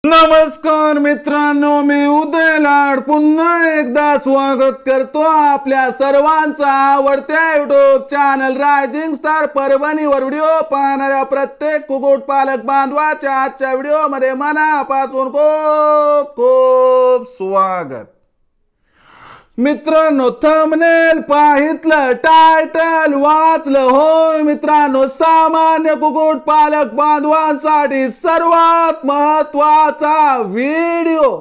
नमस्कार मित्रांनो, मी उदय लाड पुन्हा एकदा स्वागत करतो आपल्या सर्वांचा आवडत्या युट्यूब चॅनल रायझिंग स्टार परभणीवर व्हिडिओ पाहणाऱ्या प्रत्येक कुक्कुटपालक बांधवाच्या आजच्या व्हिडिओमध्ये मनापासून खूप खूप स्वागत। मित्रांनो, थंबनेल पाहितलं, टायटल वाचलं, होय मित्रांनो, सामान्य कुक्कुटपालक बांधवांसाठी सर्वात महत्त्वाचा व्हिडिओ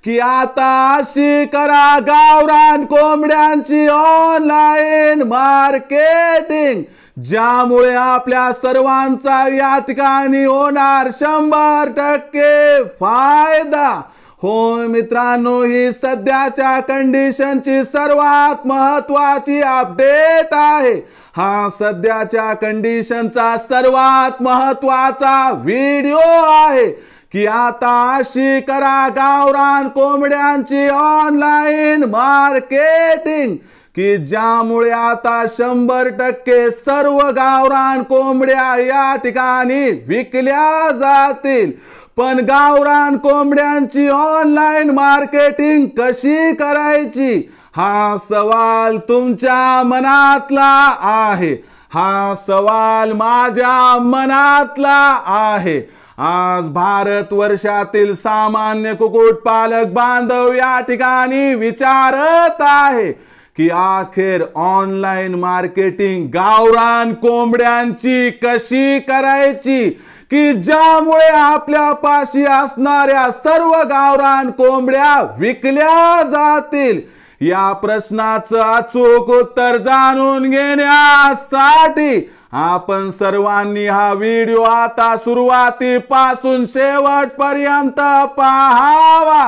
की आता अशी करा गावरान कोंबड्यांची ऑनलाईन मार्केटिंग, ज्यामुळे आपल्या सर्वांचा या ठिकाणी होणार 100% फायदा। होय मित्रांनो, ही सध्याच्या कंडिशनची सर्वात महत्त्वाची अपडेट आहे। हा सध्याच्या कंडिशनचा सर्वात महत्त्वाचा व्हिडिओ आहे की आता अशी करा गावरान कोंबड्यांची ऑनलाईन मार्केटिंग की ज्यामुळे आता 100% सर्व गावरान कोंबड्या या ठिकाणी विकल्या जातील। पण गावरान कोंबड्यांची ऑनलाईन मार्केटिंग कशी करायची हा सवाल तुमच्या मनातला आहे। हा सवाल माझ्या मनातला आहे। आज भारत वर्षातील सामान्य कुक्कुटपालक बांधव या ठिकाणी विचारत आहे की अखेर ऑनलाईन मार्केटिंग गावरान कोंबड्यांची कशी करायची की ज्यामुळे आपल्या पाशी असणाऱ्या सर्व गावरान कोंबड्या विकल्या जातील। या प्रश्नाचं अचूक उत्तर जाणून घेण्यासाठी आपण सर्वांनी हा व्हिडिओ आता सुरुवातीपासून शेवटपर्यंत पाहावा।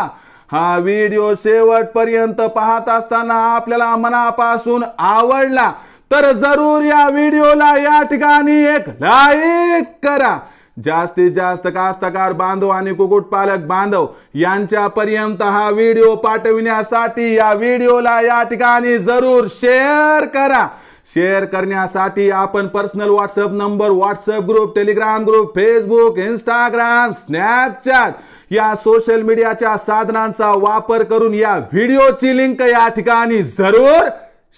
हा व्हिडिओ शेवटपर्यंत पाहत असताना आपल्याला मनापासून आवडला तर जरूर या व्हिडिओला या ठिकाणी एक लाईक करा। जास्तीत जास्त कास्तकार बांधव आणि कुक्कुटपालक बांधव यांच्यापर्यंत हा व्हिडिओ पाठविण्यासाठी या व्हिडिओला या ठिकाणी जरूर शेअर करा। शेअर करण्यासाठी आपण personal WhatsApp number, WhatsApp group, Telegram group, Facebook, Instagram, Snapchat या सोशल मीडियाच्या साधनांचा वापर करून या व्हिडिओची लिंक या ठिकाणी जरूर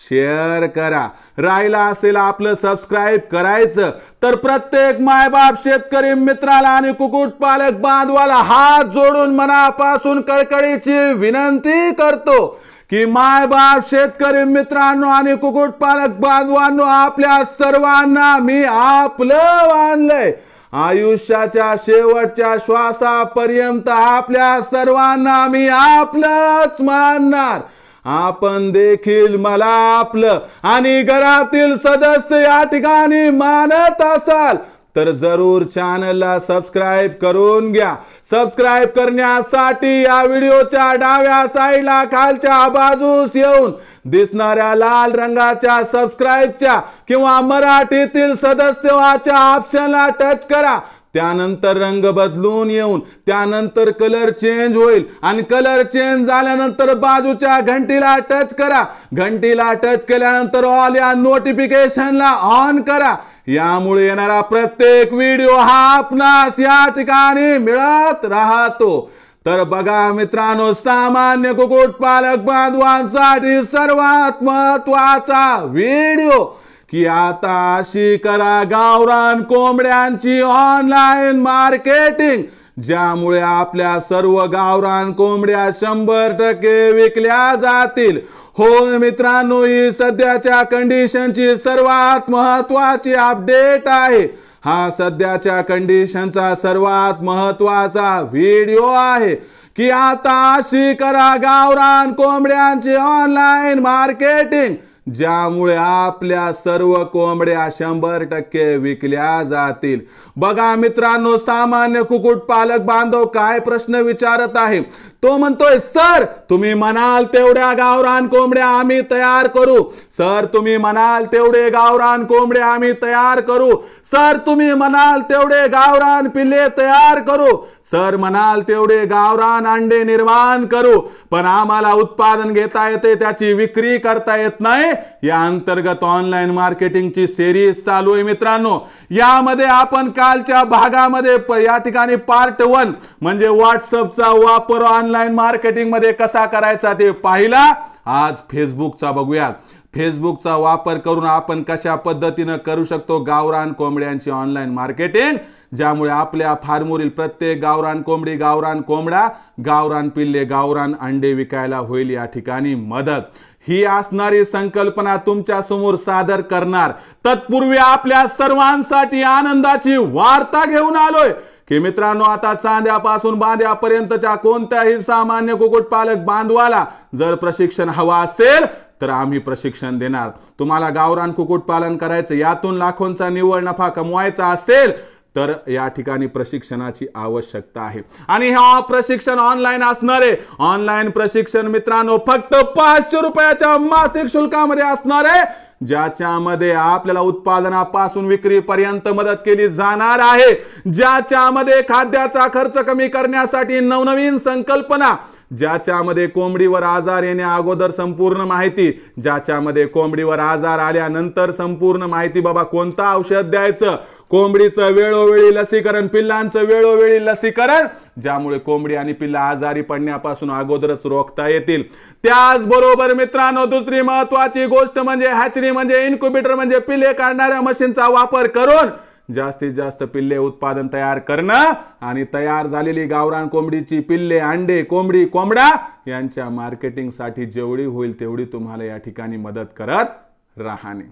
शेअर करा। राहिला असेल आपलं सबस्क्राइब करायचं तर प्रत्येक मायबाप शेतकरी मित्राला आणि कुक्कुटपालक बांधवाला हात जोडून मनापासून कळकळीची विनंती करतो की मायबाप शेतकरी मित्रांनो आणि कुक्कुटपालक बांधवांनो, आपल्या सर्वांना मी आपलं मानलंय। आयुष्याच्या शेवटच्या श्वासापर्यंत आपल्या सर्वांना मी आपलंच मानणार। आपण देखील मला आपलं आणि घरातील सदस्य या ठिकाणी मानत असाल तर जरूर चॅनलला सबस्क्राइब करून घ्या। सबस्क्राइब करण्यासाठी या व्हिडिओच्या डाव्या साईडला खालच्या बाजूस येऊन दिसणाऱ्या लाल रंगाच्या सबस्क्राइबच्या किंवा मराठीतील सदस्यत्वाच्या ऑप्शनला टच करा। त्यानंतर रंग बदलून येऊन त्यानंतर कलर चेंज होईल आणि कलर चेंज झाल्यानंतर बाजूच्या घंटीला टच करा। घंटीला टच केल्यानंतर ऑल या नोटिफिकेशनला ऑन करा। यामुळे येणारा प्रत्येक व्हिडिओ हा आपणास या ठिकाणी मिळत राहतो। तर बघा मित्रांनो, सामान्य कुक्कुटपालक बांधवांसाठी सर्वात महत्त्वाचा व्हिडिओ की आता अशी करा गावरान कोंबड्यांची ऑनलाईन मार्केटिंग, ज्यामुळे आपल्या सर्व गावरान कोंबड्या 100% विकल्या जातील। होय मित्रांनो, ही सध्याच्या कंडिशनची सर्वात महत्त्वाची अपडेट आहे। हा सध्याच्या कंडिशनचा सर्वात महत्त्वाचा व्हिडिओ आहे की आता अशी करा गावरान कोंबड्यांची ऑनलाईन मार्केटिंग, ज्यामुळे आपल्या सर्व कोंबड्या 100% विकल्या जातील। बघा मित्रांनो, सामान्य कुक्कुटपालक बांधव काय प्रश्न विचारत आहे। तो म्हणतोय, सर तुम्ही म्हणाल तेवढ्या गावरान कोंबड्या आम्ही तयार करू। सर तुम्ही म्हणाल तेवढे गावरान कोंबड्या आम्ही तयार करू। सर तुम्ही म्हणाल तेवढे गावरान पिल्ले तयार करू। सर म्हणाल तेवढे गावरान अंडे निर्माण करू, पण आम्हाला उत्पादन घेता येते, त्याची विक्री करता येत नाही. या अंतर्गत ऑनलाईन मार्केटिंगची सिरीज चालू आहे मित्रांनो. यामध्ये आपण कालच्या भागामध्ये या ठिकाणी पार्ट 1 म्हणजे व्हॉट्सअपचा वापर ऑनलाईन मार्केटिंग मध्ये कसा करायचा ते पाहिला. आज फेसबुकचा बघूया. फेसबुकचा वापर करून आपण कशा पद्धतीने करू शकतो गावरान कोंबड्यांची ऑनलाईन मार्केटिंग, ज्यामुळे आपल्या फार्मवरील प्रत्येक गावरान कोंबडी, गावरान कोंबडा, गावरान पिल्ले, गावरान अंडे विकायला होईल या ठिकाणी मदत. ही असणारी संकल्पना तुमच्या समोर सादर करणार. तत्पूर्वी आपल्या सर्वांसाठी आनंदाची वार्ता घेऊन आलोय की मित्रांनो, आता चांद्यापासून बांध्यापर्यंतच्या कोणत्याही सामान्य कुक्कुटपालक बांधवाला जर प्रशिक्षण हवा असेल तर आम्ही प्रशिक्षण देणार. तुम्हाला गावरान कुक्कुटपालन करायचं, यातून लाखोंचा निव्वळ नफा कमवायचा असेल तर या ठिकाणी प्रशिक्षणाची आवश्यकता आहे. आणि हा प्रशिक्षण ऑनलाईन असणार आहे. ऑनलाईन प्रशिक्षण मित्रांनो फक्त 500 रुपयाच्या मासिक शुल्कामध्ये असणार आहे, ज्याच्यामध्ये आपल्याला उत्पादनापासून विक्रीपर्यंत मदत केली जाणार आहे, ज्याच्यामध्ये खाद्याचा खर्च कमी करण्यासाठी नवनवीन संकल्पना, ज्याच्यामध्ये कोंबडीवर आजार येण्या अगोदर संपूर्ण माहिती, ज्याच्यामध्ये कोंबडीवर आजार आल्यानंतर संपूर्ण माहिती, बाबा कोणतं औषध द्यायचं, कोंबडीचं वेळोवेळी लसीकरण, पिल्लांचं वेळोवेळी लसीकरण, ज्यामुळे कोंबडी आणि पिल्ला आजारी पडण्यापासून अगोदरच रोखता येतील. त्याचबरोबर मित्रांनो दुसरी महत्वाची गोष्ट म्हणजे हॅचरी म्हणजे इन्क्युबेटर म्हणजे पिल्ले काढणाऱ्या मशीनचा वापर करून जास्तीत जास्त पिल्ले उत्पादन तयार करणं आणि तयार झालेली गावरान कोंबडीची पिल्ले, अंडे, कोंबडी, कोंबडा यांच्या मार्केटिंगसाठी जेवढी होईल तेवढी तुम्हाला या ठिकाणी मदत करत राहणे.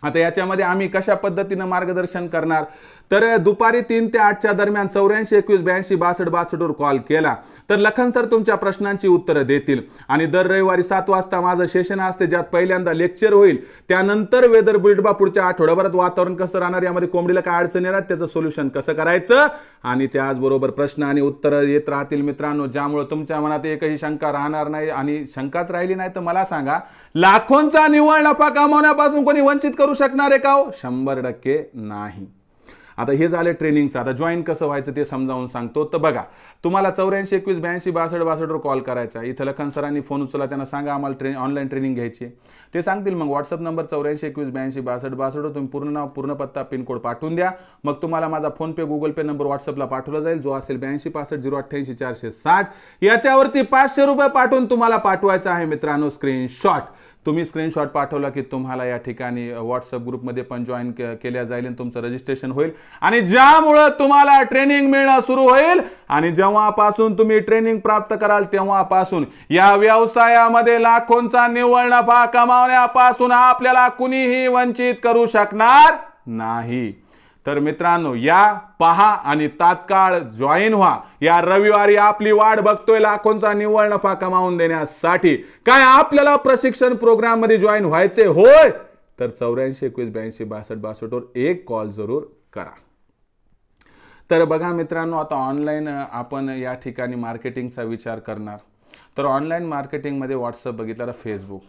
आता याच्यामध्ये आम्ही कशा पद्धतीने मार्गदर्शन करणार तर दुपारी 3 ते 8च्या दरम्यान 84 21 82 62 62 वर कॉल केला तर लखन सर तुमच्या प्रश्नांची उत्तरं देतील. आणि दर रविवारी 7 वाजता माझं सेशन असते, ज्यात पहिल्यांदा लेक्चर होईल, त्यानंतर वेदर बुलेट पुढच्या आठवड्याभरात वातावरण कसं राहणार, यामध्ये कोंबडीला काय अडचणी येणार, त्याचं सोल्युशन कसं करायचं, आणि त्याचबरोबर प्रश्न आणि उत्तरं येत राहतील मित्रांनो, ज्यामुळे तुमच्या मनात एकही शंका राहणार नाही. आणि शंकाच राहिली नाही तर मला सांगा, लाखोंचा निव्वळ नफा कमावण्यापासून कोणी वंचित करू शकणार आहे का हो? 100% नाही. आता हे झाले ट्रेनिंगचं. आता जॉईन कसं व्हायचं ते समजावून सांगतो. तर बघा, तुम्हाला 84 21 82 62 62 वर कॉल करायचा. इथं लखन सरांनी फोन उचलला, त्यांना सांगा आम्हाला ऑनलाईन ट्रेनिंग घ्यायची. ते सांगतील. मग व्हॉट्सअप नंबर 84 21 82 62 62 तुम्ही पूर्ण नाव, पूर्ण पत्ता, पिनकोड पाठवून द्या. मग तुम्हाला माझा फोन पे, गुगल पे नंबर व्हॉट्सअपला पाठवला जाईल, जो असेल 82 65 088 460. याच्यावरती 500 रुपये पाठवून तुम्हाला पाठवायचा आहे मित्रांनो स्क्रीनशॉट. तुम्ही स्क्रीनशॉट पाठवला की तुम्हाला या ठिकाणी व्हॉट्सअप ग्रुपमध्ये पण जॉईन केल्या जाईल आणि तुमचं रजिस्ट्रेशन होईल, आणि ज्यामुळे तुम्हाला ट्रेनिंग मिळणं सुरू होईल. आणि जेव्हापासून तुम्ही ट्रेनिंग प्राप्त कराल तेव्हापासून या व्यवसायामध्ये लाखोंचा निव्वळ नफा कमावण्यापासून आपल्याला कुणीही वंचित करू शकणार नाही. तर मित्रांनो या पहा आणि तात्काळ जॉईन व्हा. या रविवारी आपली वाट बघतोय लाखोंचा निव्वळ नफा कमावून देण्यासाठी. काय आपल्याला प्रशिक्षण प्रोग्राम मध्ये जॉईन व्हायचे होय तर 84 21 82 62 62 वर एक कॉल जरूर करा. तर बघा मित्रांनो, आता ऑनलाईन आपण या ठिकाणी मार्केटिंगचा विचार करणार. तर ऑनलाईन मार्केटिंग मध्ये व्हॉट्सअप बघितलं, फेसबुक,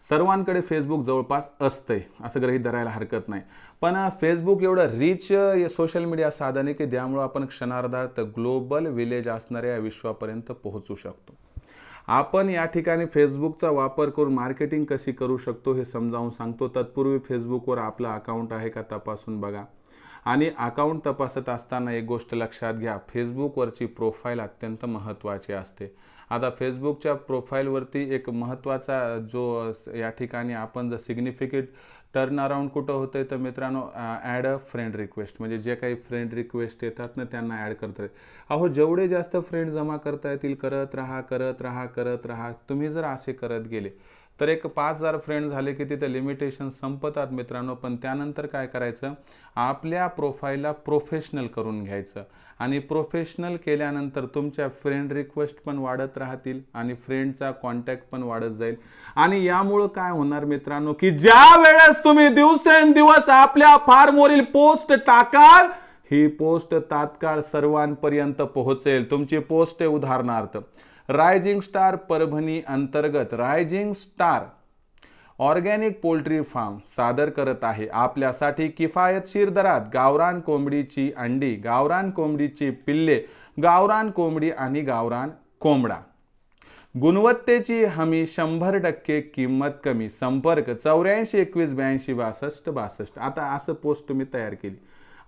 सर्वांकडे फेसबुक जवळपास असतंय असं गृहीत धरायला हरकत नाही. पण फेसबुक एवढं रिच सोशल मीडिया साधन आहे की त्यामुळे आपण क्षणार्धात ग्लोबल विलेज असणाऱ्या विश्वापर्यंत पोहोचू शकतो. आपण या ठिकाणी फेसबुकचा वापर करून मार्केटिंग कशी करू शकतो हे समजावून सांगतो. तत्पूर्वी फेसबुकवर आपलं अकाउंट आहे का तपासून बघा. आणि अकाउंट तपासत असताना एक गोष्ट लक्षात घ्या, फेसबुकवरची प्रोफाईल अत्यंत महत्त्वाची असते. आता फेसबुकच्या प्रोफाईलवरती एक महत्त्वाचा जो या ठिकाणी आपण जर सिग्निफिकेंट टर्न अराउंड कुठं होतंय तर मित्रांनो, ॲड अ फ्रेंड रिक्वेस्ट, म्हणजे जे काही फ्रेंड रिक्वेस्ट येतात ना त्यांना ॲड करता येईल. अहो जेवढे जास्त फ्रेंड जमा करता येतील करत राहा करत राहा करत राहा. तुम्ही जर असे करत गेले तर एक 5000 फ्रेंड झाले की तिथे लिमिटेशन संपतात मित्रांनो. पण त्यानंतर काय करायचं, आपल्या प्रोफाईलला प्रोफेशनल करून घ्यायचं. आणि प्रोफेशनल केल्यानंतर तुमच्या फ्रेंड रिक्वेस्ट पण वाढत राहतील आणि फ्रेंडचा कॉन्टॅक्ट पण वाढत जाईल. आणि यामुळं काय होणार मित्रांनो की ज्या वेळेस तुम्ही दिवसेंदिवस आपल्या फार्मवरील पोस्ट टाकाल, ही पोस्ट तात्काळ सर्वांपर्यंत पोहोचेल. तुमची पोस्ट आहे उदाहरणार्थ रायझिंग स्टार परभणी अंतर्गत rising star organic poultry farm सादर करत आहे आपल्यासाठी किफायतशीर दरात गावरान कोंबडीची अंडी, गावरान कोंबडीची पिल्ले, गावरान कोंबडी आणि गावरान कोंबडा, गुणवत्तेची हमी 100% किंमत कमी, संपर्क 84 21 82 62 62। आता असं पोस्ट तुम्ही तयार केली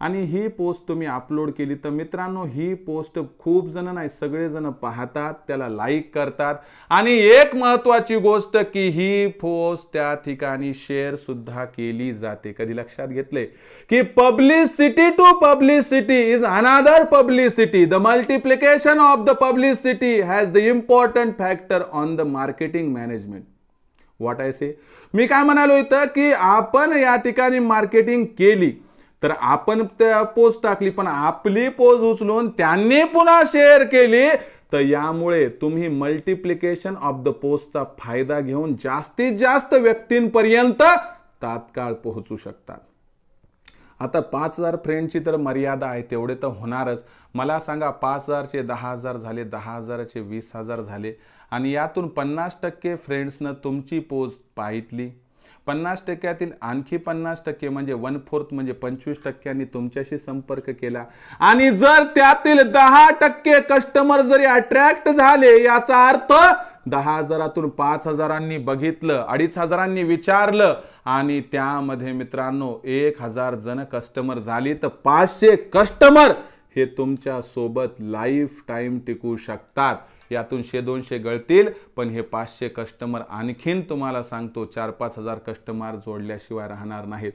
आणि ही पोस्ट तुम्ही अपलोड केली तर मित्रांनो ही पोस्ट खूप जण नाही सगळे जण पाहतात, त्याला लाईक करतात आणि एक महत्त्वाची गोष्ट की ही पोस्ट त्या ठिकाणी शेअर सुद्धा केली जाते। कधी लक्षात घेतले की publicity to publicity is another publicity, the multiplication of the publicity has the important factor on the marketing management. What I say, मी काय म्हणालो इथं की आपण या ठिकाणी मार्केटिंग केली तर आपण त्या पोस्ट टाकली पण आपली पोस्ट उचलून त्यांनी पुन्हा शेअर केली तर यामुळे तुम्ही मल्टिप्लिकेशन ऑफ द पोस्टचा फायदा घेऊन जास्तीत जास्त व्यक्तींपर्यंत तात्काळ पोहोचू शकता। आता 5000 फ्रेंडची तर मर्यादा आहे, तेवढे तर होणारच। मला सांगा 5000 चे 10000 झाले, 10000 चे 20000 झाले आणि यातून 50% फ्रेंड्सनं तुमची पोस्ट पाहितली, 50%यातील आणखी 50% म्हणजे 1/4 म्हणजे 25%नी तुमच्याशी संपर्क केला आणि जर त्यातील 10% कस्टमर जरी अट्रॅक्ट झाले याचा अर्थ 10,000तून 5,000नी बघितलं, 2,500नी विचारलं आणि त्यामध्ये मित्रांनो 1000 जण कस्टमर झाली तर 500 कस्टमर हे तुमच्या सोबत लाईफ टाइम टिकू शकतात। यातून 100-200 गळतील पण हे 500 कस्टमर आणखीन तुम्हाला सांगतो 4-5 हजार कस्टमर जोडल्याशिवाय राहणार नाहीत।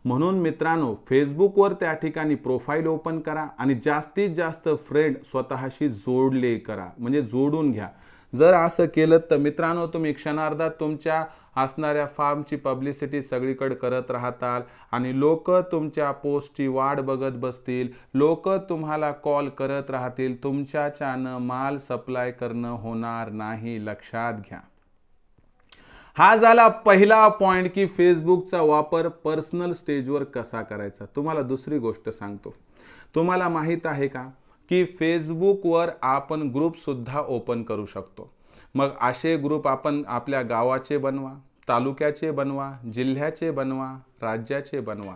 म्हणून मित्रांनो फेसबुकवर त्या ठिकाणी प्रोफाईल ओपन करा आणि जास्तीत जास्त फ्रेंड स्वतःशी जोडले करा, म्हणजे जोडून घ्या। जर असं केलं तर मित्रांनो तुम्ही क्षणार्धात तुमच्या असणाऱ्या फार्मची पब्लिसिटी सगळीकडे करत राहताल आणि लोक तुमच्या पोस्टची वाट बघत बसतील, लोक तुम्हाला कॉल करत राहतील, तुमच्याच्यानं माल सप्लाय करणं होणार नाही, लक्षात घ्या। हा झाला पहिला पॉइंट की फेसबुकचा वापर पर्सनल स्टेजवर कसा करायचा। तुम्हाला दुसरी गोष्ट सांगतो, तुम्हाला माहित आहे का की फेसबुकवर आपण ग्रुप सुद्धा ओपन करू शकतो। मग असे ग्रुप आपण आपल्या गावाचे बनवा, तालुक्याचे बनवा, जिल्ह्याचे बनवा, राज्याचे बनवा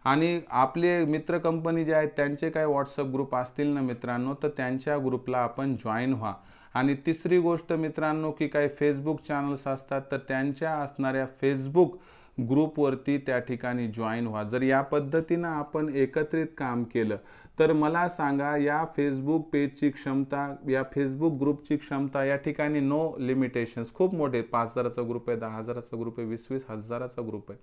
आणि आपले मित्र कंपनी जे आहेत त्यांचे काही व्हॉट्सअप ग्रुप असतील ना मित्रांनो तर त्यांच्या ग्रुपला आपण जॉईन व्हा। आणि तिसरी गोष्ट मित्रांनो की काही फेसबुक चॅनल्स असतात तर त्यांच्या असणाऱ्या फेसबुक ग्रुपवरती त्या ठिकाणी जॉईन व्हा। जर या पद्धतीने आपण एकत्रित काम केलं तर मला सांगा या फेसबुक पेजची क्षमता, या फेसबुक ग्रुपची क्षमता या ठिकाणी नो लिमिटेशन्स, खूप मोठे 5000चा ग्रुप आहे, 10000चा ग्रुप आहे, 20-20 हजाराचा ग्रुप आहे।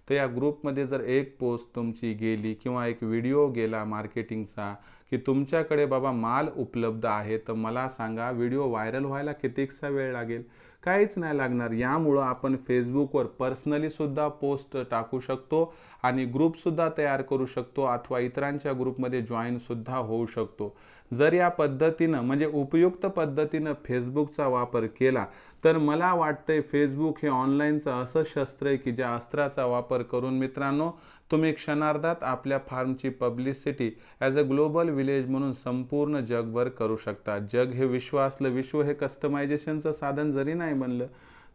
तर या ग्रुपमध्ये जर एक पोस्ट तुमची गेली किंवा एक व्हिडिओ गेला मार्केटिंगचा की तुमच्याकडे बाबा माल उपलब्ध आहे तर मला सांगा व्हिडिओ व्हायरल व्हायला कितीकसा वेळ लागेल, काहीच नाही लागणार। यामुळे आपण फेसबुकवर पर्सनली सुद्धा पोस्ट टाकू शकतो आणि ग्रुप सुद्धा तयार करू शकतो अथवा इतरांच्या ग्रुपमध्ये जॉईन सुद्धा होऊ शकतो। जर या पद्धतीने म्हणजे उपयुक्त पद्धतीने फेसबुकचा वापर केला तर मला वाटतंय फेसबुक हे ऑनलाईनचं असं शस्त्र आहे की ज्या अस्त्राचा वापर करून मित्रांनो तुम्ही क्षणार्धात आपल्या फार्मची publicity as a global village म्हणून संपूर्ण जगभर करू शकता। जग हे विश्व असलं, विश्व हे कस्टमायझेशनचं साधन जरी नाही बनलं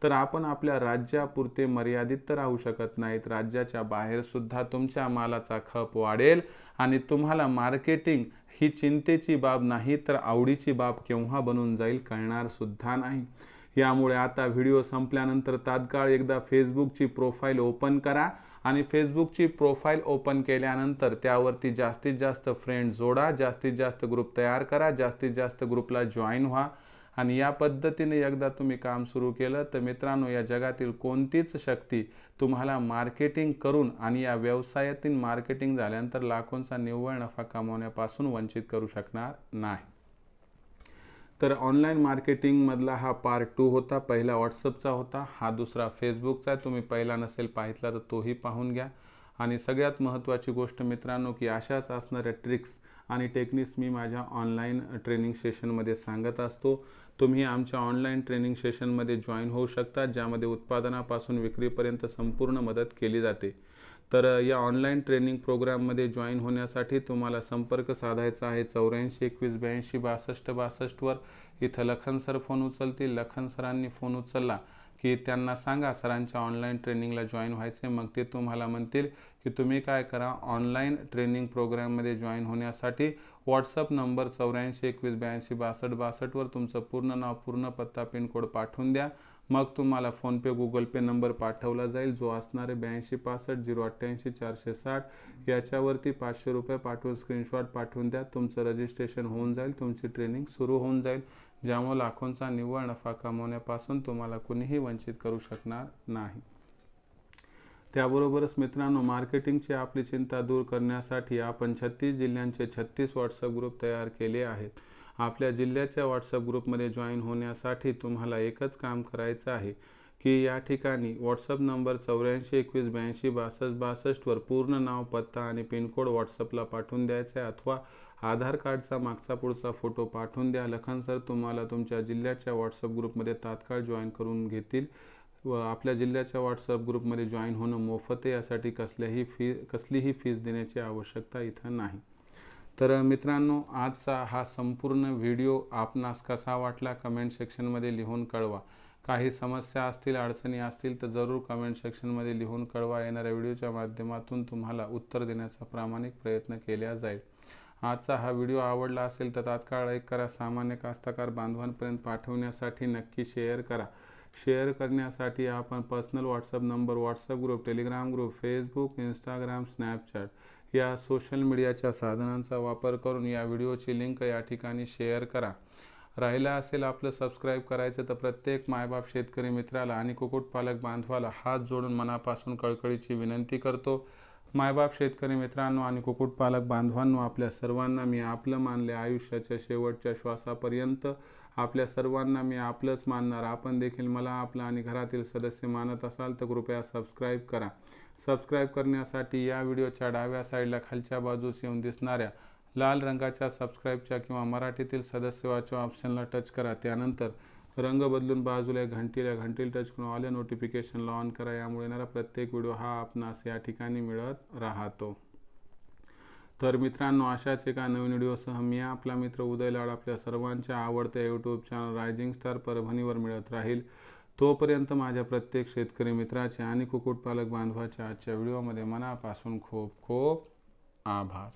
तर आपण आपल्या राज्यापुरते मर्यादित तर राहू शकत नाहीत, राज्याच्या बाहेर सुद्धा तुमच्या मालाचा खप वाढेल आणि तुम्हाला मार्केटिंग ही चिंतेची बाब नाही तर आवडीची बाब केव्हा बनून जाईल कळणार सुद्धा नाही। यामुळे आता व्हिडिओ संपल्यानंतर तात्काळ एकदा फेसबुकची प्रोफाईल ओपन करा आणि फेसबुकची प्रोफाईल ओपन केल्यानंतर त्यावरती जास्तीत जास्त फ्रेंड जोडा, जास्तीत जास्त ग्रुप तयार करा, जास्तीत जास्त ग्रुपला जॉईन व्हा आणि या पद्धतीने एकदा तुम्ही काम सुरू केलं तर मित्रांनो या जगातील कोणतीच शक्ती तुम्हाला मार्केटिंग करून आणि या व्यवसायातील मार्केटिंग झाल्यानंतर लाखोंचा निव्वळ नफा कमवण्यापासून वंचित करू शकणार नाही। तर ऑनलाईन मार्केटिंग मधला हा पार्ट 2 होता, पहिला व्हॉट्सअपचा होता, हा दुसरा फेसबुकचा आहे। तुम्ही पहिला नसेल पाहितला तर तोही पाहून घ्या। आणि सगळ्यात महत्त्वाची गोष्ट मित्रांनो की अशाच असणाऱ्या ट्रिक्स आणि टेक्निक्स मी माझ्या ऑनलाईन ट्रेनिंग सेशनमध्ये सांगत असतो। तुम्ही आमच्या ऑनलाईन ट्रेनिंग सेशनमध्ये जॉईन होऊ शकता ज्यामध्ये उत्पादनापासून विक्रीपर्यंत संपूर्ण मदत केली जाते। तर या ऑनलाईन ट्रेनिंग प्रोग्राममध्ये जॉईन होण्यासाठी तुम्हाला संपर्क साधायचा आहे 84 21 82 62 62 वर। इथं लखन सर फोन उचलतील, लखन सरांनी फोन उचलला की त्यांना सांगा सरांच्या ऑनलाईन ट्रेनिंगला जॉईन व्हायचे, मग ते तुम्हाला म्हणतील की तुम्ही काय करा ऑनलाईन ट्रेनिंग प्रोग्राममध्ये जॉईन होण्यासाठी व्हॉट्सअप नंबर 84 21 82 62 62 वर तुमचं पूर्ण नाव, पूर्ण पत्ता, पिनकोड पाठवून द्या. मग तुम्हाला फोनपे, गुगल पे नंबर पाठवला जाईल, जो असणार आहे 82 65 088 460. याच्यावरती 500 रुपये पाठवून स्क्रीनशॉट पाठवून द्या. तुमचं रजिस्ट्रेशन होऊन जाईल, तुमची ट्रेनिंग सुरू होऊन जाईल, ज्यामुळे लाखोंचा निव्वळ नफा कमवण्यापासून तुम्हाला कुणीही वंचित करू शकणार नाही. त्याबरोबरच मित्रांनो, मार्केटिंगची आपली चिंता दूर करण्यासाठी आपण 36 जिल्ह्यांचे 36 व्हॉट्सअप ग्रुप तयार केले आहेत. आपल्या जिल्ह्याच्या व्हॉट्सअप ग्रुपमध्ये जॉईन होण्यासाठी तुम्हाला एकच काम करायचं आहे की या ठिकाणी व्हॉट्सअप नंबर 84 21 82 62 62 वर पूर्ण नाव, पत्ता आणि पिनकोड व्हॉट्सअपला पाठवून द्यायचा आहे, अथवा आधार कार्डचा मागचा पुढचा फोटो पाठवून द्या. लखन सर तुम्हाला तुमच्या जिल्ह्याच्या व्हॉट्सअप ग्रुपमध्ये तात्काळ जॉईन करून घेतील व आपल्या जिल्ह्याच्या व्हॉट्सअप ग्रुपमध्ये जॉईन होणं मोफत आहे. यासाठी कसलीही फीस देण्याची आवश्यकता इथं नाही. तर मित्रांनो, आजचा हा संपूर्ण व्हिडिओ आपणास कसा वाटला कमेंट सेक्शनमध्ये लिहून कळवा. काही समस्या असतील, अडचणी असतील तर जरूर कमेंट सेक्शनमध्ये लिहून कळवा. येणाऱ्या व्हिडिओच्या माध्यमातून तुम्हाला उत्तर देण्याचा प्रामाणिक प्रयत्न केला जाईल. आजचा हा व्हिडिओ आवडला असेल तर तात्काळ लाईक करा. सामान्य कास्तकार बांधवांपर्यंत पाठवण्यासाठी नक्की शेअर करा. शेअर करण्यासाठी आपण personal WhatsApp number, WhatsApp group, Telegram group, Facebook, Instagram, Snapchat या सोशल मीडियाच्या साधनांचा वापर करून या व्हिडिओची लिंक या ठिकाणी शेअर करा. राहिला असेल आपलं सबस्क्राईब करायचं तर प्रत्येक मायबाप शेतकरी मित्राला आणि कुक्कुटपालक बांधवाला हात जोडून मनापासून कळकळीची विनंती करतो. मायबाप शेतकरी मित्रांनो आणि कुक्कुटपालक बांधवांनो, आपल्या सर्वांना मी आपलं मानले. आयुष्याच्या शेवटच्या श्वासापर्यंत आपल्या सर्वांना मी आपलंच मानणार. आपण देखील मला आपलं आणि घरातील सदस्य मानत असाल तर कृपया सबस्क्राईब करा. सबस्क्राईब करण्यासाठी या व्हिडिओच्या डाव्या साईडला खालच्या बाजूस येऊन दिसणाऱ्या लाल रंगाच्या सबस्क्राईबच्या किंवा मराठीतील सदस्य वाचो ऑप्शनला टच करा. त्यानंतर रंग बदलून बाजूला घंटीला टच करून ऑल नोटिफिकेशनला ऑन करा. यामुळे येणारा प्रत्येक व्हिडिओ हा आपणास या ठिकाणी मिळत राहतो. तर मित्रांनो, अशाच एका नवीन व्हिडिओसह मी आपला मित्र उदय लाड आपल्या सर्वांच्या आवडत्या यूट्यूब चॅनल रायझिंग स्टार परभणीवर मिळत राहील. तोपर्यंत माझ्या प्रत्येक शेतकरी मित्राचे आणि कुक्कुटपालक बांधवाच्या आजच्या व्हिडिओमध्ये मनापासून खूप खूप आभार.